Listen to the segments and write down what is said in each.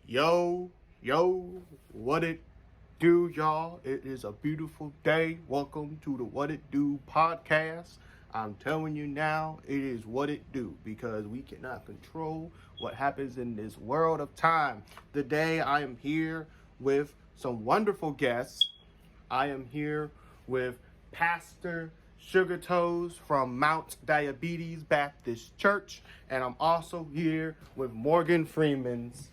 Yo, yo, what it do, y'all? It is a beautiful day. Welcome to the What It Do podcast. I'm telling you now, it is what it do because we cannot control what happens in this world of time. Today, I am here with some wonderful guests. I am here with Pastor Sugar Toes from Mount Diabetes Baptist Church, and I'm also here with Morgan Freeman's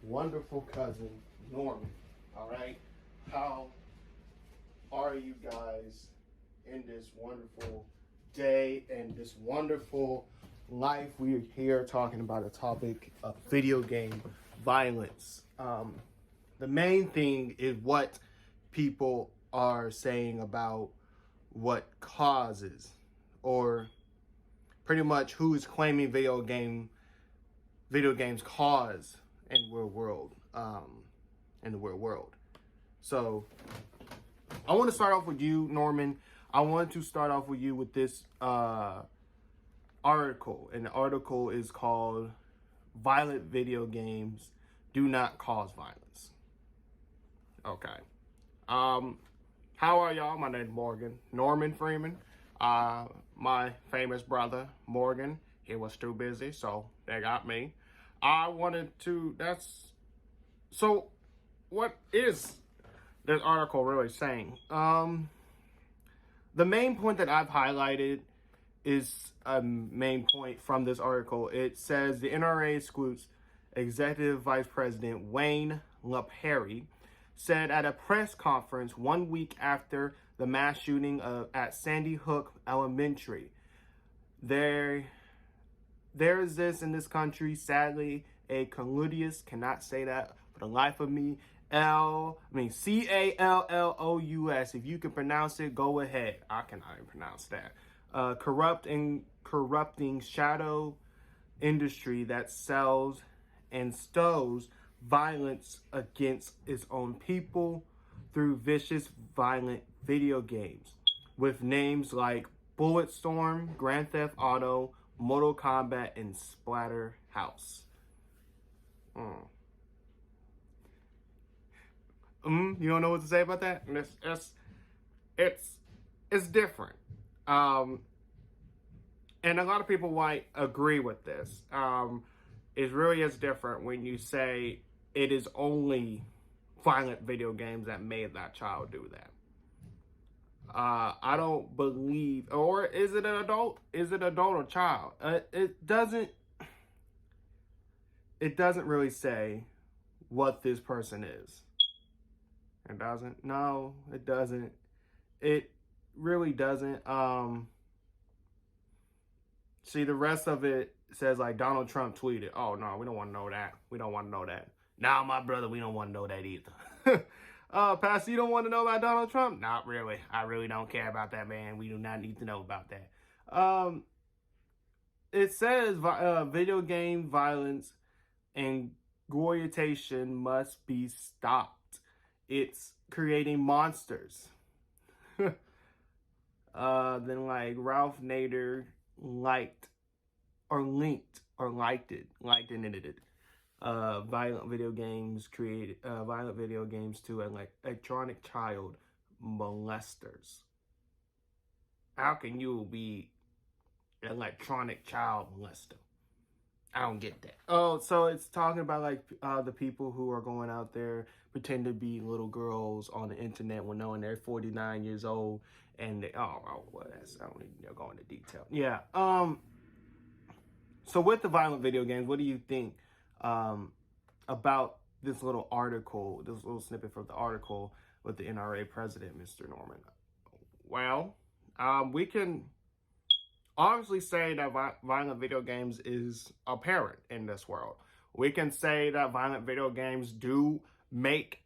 wonderful cousin, Norman. All right, how are you guys in this wonderful day and this wonderful life? We are here talking about a topic of video game violence. The main thing is what people are saying about what causes, or pretty much who is claiming video games cause in the real world. So I want to start off with you, Norman. I want to start off with you with this article, and the article is called "Violent Video Games Do Not Cause Violence." Okay. How are y'all? My name is Norman Freeman. My famous brother, Morgan, he was too busy, so they got me. So what is this article really saying? The main point that I've highlighted is a main point from this article. It says the NRA excludes Executive Vice President Wayne LaPerry said at a press conference 1 week after the mass shooting at Sandy Hook Elementary. There is this in this country, sadly, a Callous, cannot say that for the life of me, Callous. If you can pronounce it, go ahead. I cannot even pronounce that. Corrupting shadow industry that sells and stows violence against its own people through vicious, violent video games with names like Bulletstorm, Grand Theft Auto, Mortal Kombat, and Splatterhouse. You don't know what to say about that? It's different. And a lot of people might agree with this. It really is different when you say it is only violent video games that made that child do that. I don't believe, or is it an adult? Is it adult or child? It doesn't really say what this person is. It doesn't. No, it doesn't. It really doesn't. See, the rest of it says like Donald Trump tweeted. Oh no, we don't want to know that. We don't want to know that. Nah, my brother, we don't want to know that either. Pastor, you don't want to know about Donald Trump? Not really. I really don't care about that, man. We do not need to know about that. It says video game violence and exploitation must be stopped. It's creating monsters. Then like Ralph Nader liked it. Violent video games to electronic child molesters. How can you be an electronic child molester? I don't get that. Oh, so it's talking about like the people who are going out there pretend to be little girls on the internet when knowing they're 49 years old, and I don't need to go into detail. Yeah. So with the violent video games, what do you think about this little article, this little snippet from the article with the NRA president, Mr. Norman? Well, we can obviously say that violent video games is apparent in this world. We can say that violent video games do make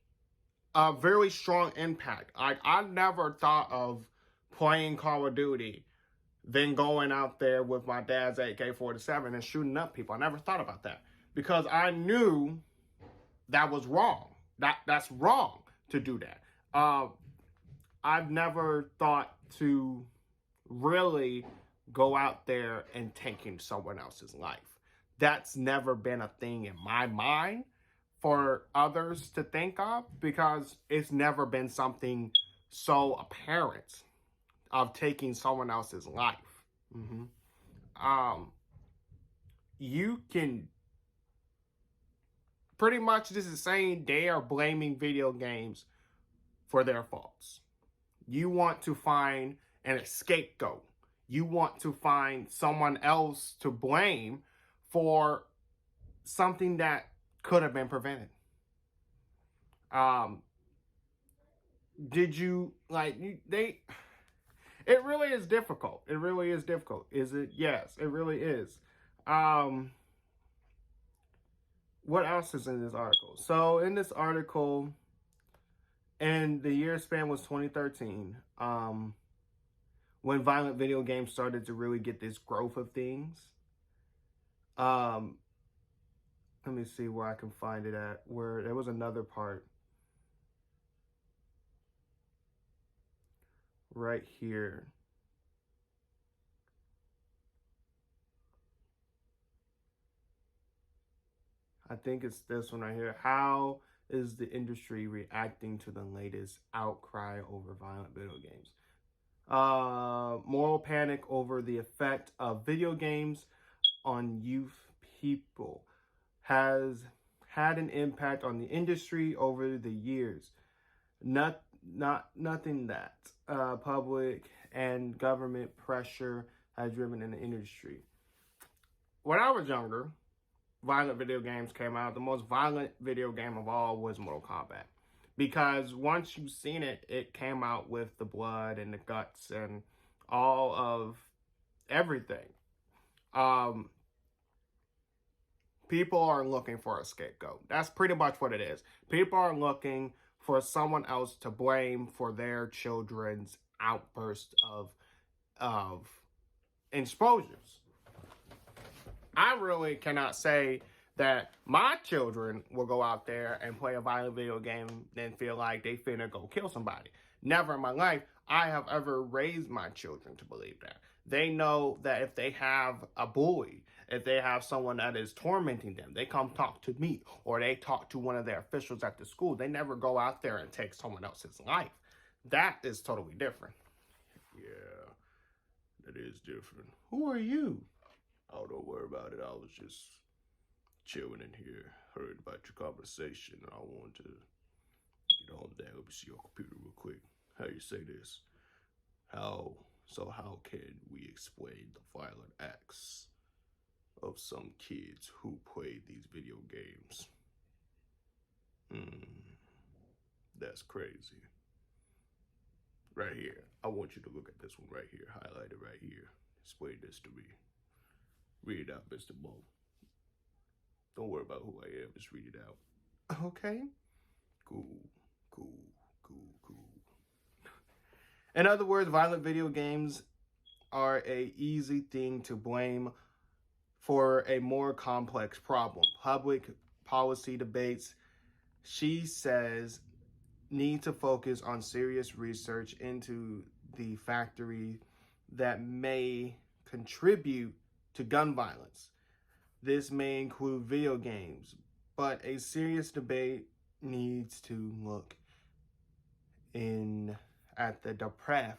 a very strong impact. I never thought of playing Call of Duty, then going out there with my dad's AK-47 and shooting up people. I never thought about that because I knew that was wrong. That's wrong to do that. I've never thought to really go out there and taking someone else's life. That's never been a thing in my mind for others to think of because it's never been something so apparent of taking someone else's life. You can pretty much, this is saying they are blaming video games for their faults. You want to find an scapegoat. You want to find someone else to blame for something that could have been prevented. Did you it really is difficult. It really is difficult. Is it? Yes, it really is. What else is in this article? So in this article, and the year span was 2013, when violent video games started to really get this growth of things. Let me see where I can find it at, where there was another part right here. I think it's this one right here. How is the industry reacting to the latest outcry over violent video games? Moral panic over the effect of video games on youth people has had an impact on the industry over the years. Nothing that public and government pressure has driven in the industry. When I was younger, violent video games came out. The most violent video game of all was Mortal Kombat. Because once you've seen it, it came out with the blood and the guts and all of everything. People are looking for a scapegoat. That's pretty much what it is. People are looking for someone else to blame for their children's outburst of exposures. I really cannot say that my children will go out there and play a violent video game and feel like they finna go kill somebody. Never in my life I have ever raised my children to believe that. They know that if they have a bully, if they have someone that is tormenting them, they come talk to me or they talk to one of their officials at the school. They never go out there and take someone else's life. That is totally different. Yeah, that is different. Who are you? Oh, don't worry about it. I was just chilling in here. Heard about your conversation. I wanted to get on there. Let me see your computer real quick. How you say this? How can we explain the violent acts of some kids who play these video games? That's crazy. Right here. I want you to look at this one right here. Highlight it right here. Explain this to me. Read it out, Mr. Mo. Don't worry about who I am. Just read it out. Okay. Cool. In other words, violent video games are an easy thing to blame for a more complex problem. Public policy debates, she says, need to focus on serious research into the factors that may contribute to gun violence. This may include video games, but a serious debate needs to look at the depth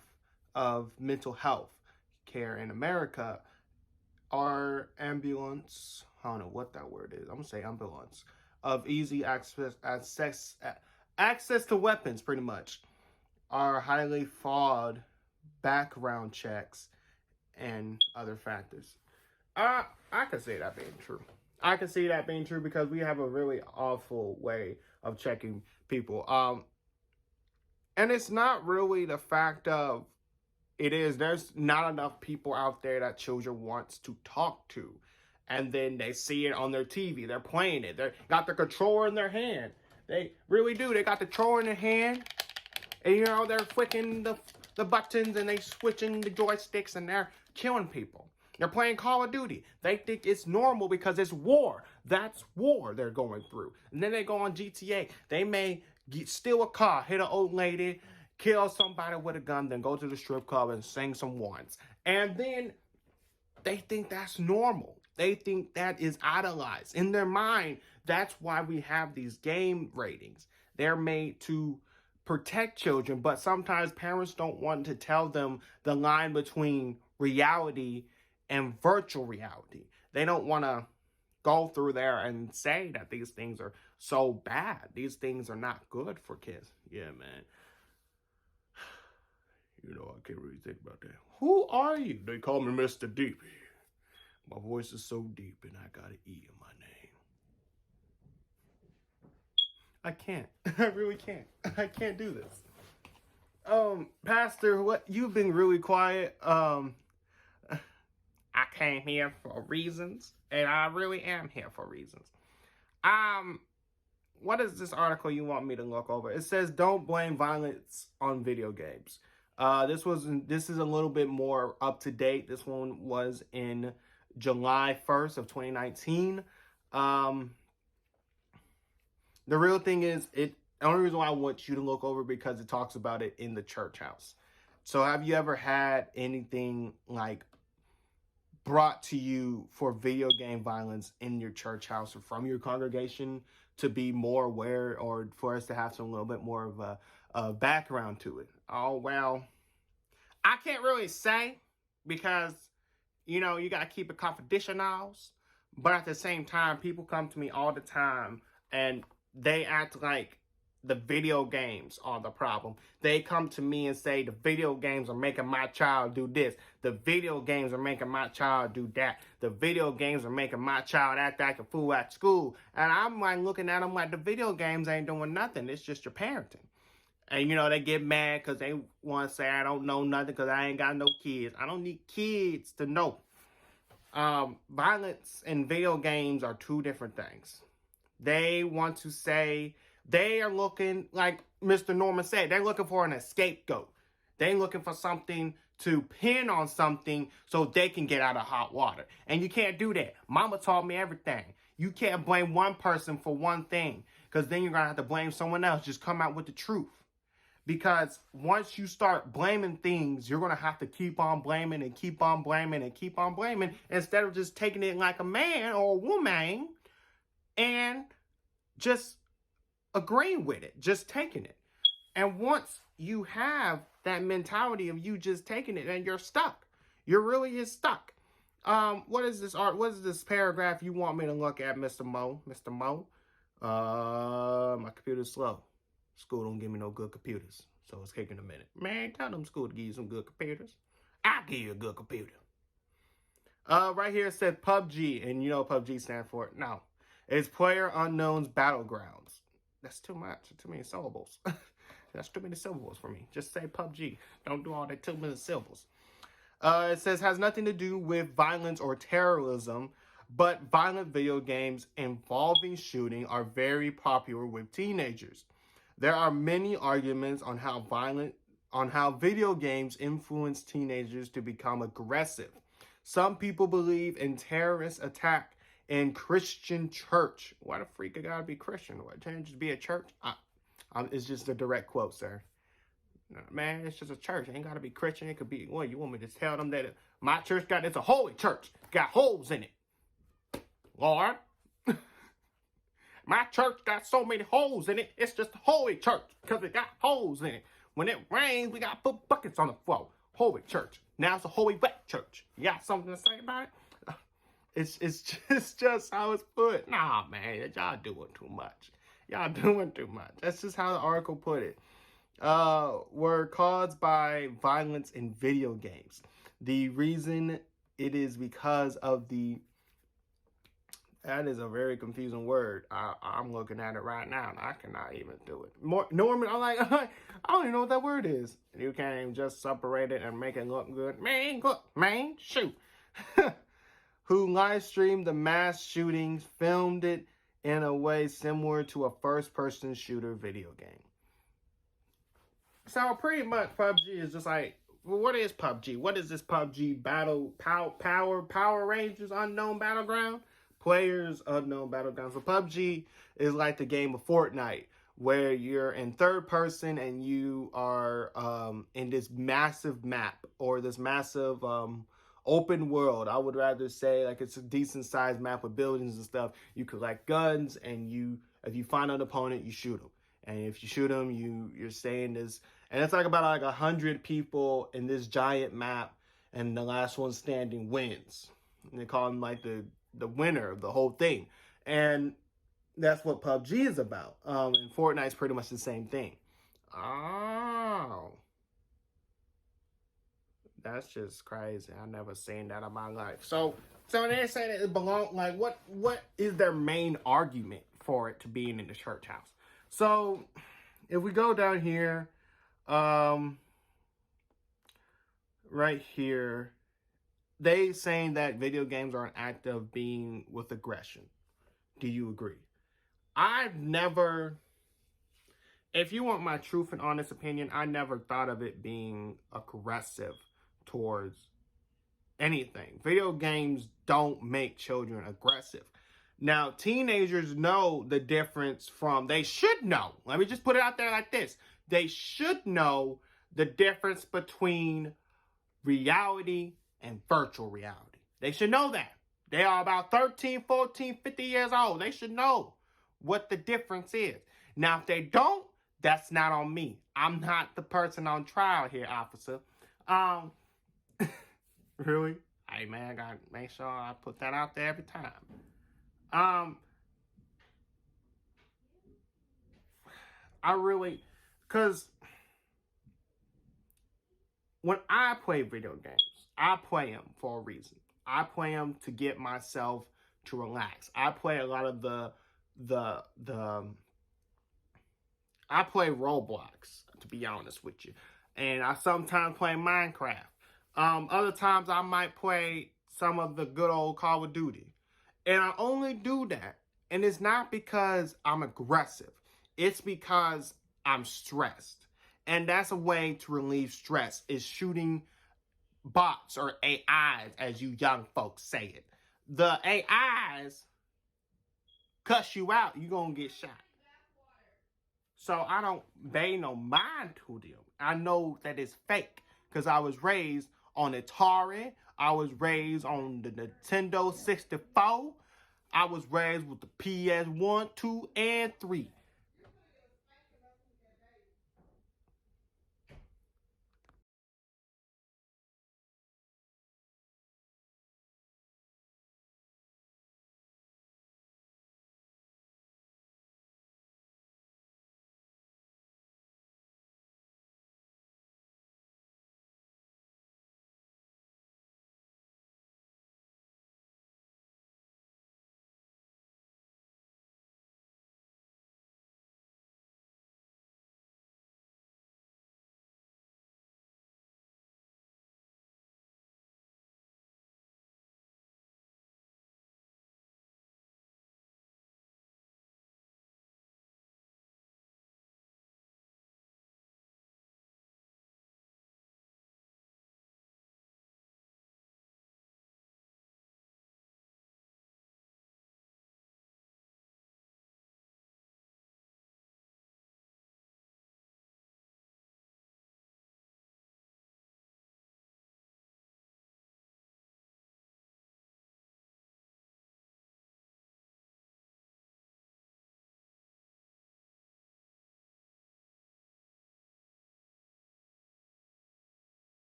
of mental health care in America. Our ambulance, I don't know what that word is. I'm gonna say ambulance of easy access to weapons, pretty much, are highly flawed background checks and other factors. I can see that being true. I can see that being true because we have a really awful way of checking people. And it's not really the fact of there's not enough people out there that children wants to talk to. And then they see it on their TV. They're playing it. They got the controller in their hand. They really do. They got the controller in their hand. And, they're flicking the buttons and they switching the joysticks and they're killing people. They're playing Call of Duty. They think it's normal because it's war. That's war they're going through. And then they go on GTA. They may steal a car, hit an old lady, kill somebody with a gun, then go to the strip club and sing some ones. And then they think that's normal. They think that is idolized. In their mind, That's why we have these game ratings. They're made to protect children, but sometimes parents don't want to tell them the line between reality and virtual reality. They don't want to go through there and say that these things are so bad. These things are not good for kids. Yeah, man. You know, I can't really think about that. Who are you? They call me Mr. Deepy. My voice is so deep and I got an E in my name. I can't. I really can't. I can't do this. Pastor, what you've been really quiet. I came here for reasons, and I really am here for reasons. What is this article you want me to look over? It says don't blame violence on video games. This is a little bit more up to date. This one was in July 1st of 2019. The real thing is, the only reason why I want you to look over because it talks about it in the church house. So have you ever had anything like brought to you for video game violence in your church house or from your congregation to be more aware, or for us to have some little bit more of a background to it? Oh, well, I can't really say because, you know, you got to keep it confidential. But at the same time, people come to me all the time and they act like the video games are the problem. They come to me and say the video games are making my child do this. The video games are making my child do that. The video games are making my child act like a fool at school. And I'm like looking at them like the video games ain't doing nothing. It's just your parenting. And, you know, they get mad because they want to say I don't know nothing because I ain't got no kids. I don't need kids to know. Violence and video games are two different things. They want to say they are looking, like Mr. Norman said, they're looking for an scapegoat. They're looking for something to pin on something so they can get out of hot water. And you can't do that. Mama taught me everything. You can't blame one person for one thing because then you're going to have to blame someone else. Just come out with the truth. Because once you start blaming things, you're going to have to keep on blaming and keep on blaming and keep on blaming instead of just taking it like a man or a woman and just agreeing with it, just taking it. And once you have that mentality of you just taking it, and you're stuck. You're really is stuck. What is this art? What is this paragraph you want me to look at, Mr. Mo? Mr. Mo? My computer's slow. School don't give me no good computers, so it's taking a minute. Man, tell them school to give you some good computers. I'll give you a good computer. Right here it said PUBG, and you know what PUBG stands for? No. It's PlayerUnknown's Battlegrounds. That's too much. Too many syllables. That's too many syllables for me. Just say PUBG. Don't do all that too many syllables. It says has nothing to do with violence or terrorism, but violent video games involving shooting are very popular with teenagers. There are many arguments on how video games influence teenagers to become aggressive. Some people believe in terrorist attack in Christian church. Why the freak I gotta be Christian? Why can't it just be a church? It's just a direct quote, sir. Man, it's just a church. It ain't gotta be Christian. It could be, well, you want me to tell them that my church it's a holy church. Got holes in it. Lord. My church got so many holes in it, it's just a holy church because it got holes in it. When it rains, we got to put buckets on the floor. Holy church. Now it's a holy wet church. You got something to say about it? It's just how it's put. Nah, man, y'all doing too much. Y'all doing too much. That's just how the article put it. Were caused by violence in video games. The reason it is because of the... That is a very confusing word. I'm looking at it right now, and I cannot even do it. Norman, I don't even know what that word is. You can't even just separate it and make it look good. Man, look, man, shoot. Who live streamed the mass shootings, filmed it in a way similar to a first-person shooter video game. So pretty much PUBG is just like, well, what is PUBG? What is this PUBG Power Rangers Unknown Battleground? PlayerUnknown Battlegrounds. So PUBG is like the game of Fortnite, where you're in third person and you are in this massive map or this massive open world. I would rather say like it's a decent sized map with buildings and stuff. You collect guns, and if you find an opponent, you shoot them. And if you shoot them, you're saying this, and it's like about like 100 people in this giant map, and the last one standing wins. And they call him like the winner of the whole thing, and that's what PUBG is about. And Fortnite's pretty much the same thing. Oh, that's just crazy. I never seen that in my life. So they're saying that it belongs. Like, what is their main argument for it to being in the church house? So if we go down here, right here, they saying that video games are an act of being with aggression. Do you agree? I've never, if you want my truth and honest opinion, I never thought of it being aggressive towards anything. Video games don't make children aggressive. Now, teenagers know the difference from, they should know. Let me just put it out there like this. They should know the difference between reality and virtual reality. They should know that. They are about 13, 14, 50 years old. They should know what the difference is. Now, if they don't, that's not on me. I'm not the person on trial here, officer. Really? Hey, man, I gotta make sure I put that out there every time. Because when I play video games, I play them for a reason. I play them to get myself to relax. I play a lot of I play Roblox, to be honest with you. And I sometimes play Minecraft. Other times I might play some of the good old Call of Duty. And I only do that. And it's not because I'm aggressive. It's because I'm stressed. And that's a way to relieve stress, is shooting bots or AIs, as you young folks say it. The AIs cuss you out, you're going to get shot. So I don't pay no mind to them. I know that it's fake because I was raised on Atari. I was raised on the Nintendo 64. I was raised with the PS1, 2, and 3.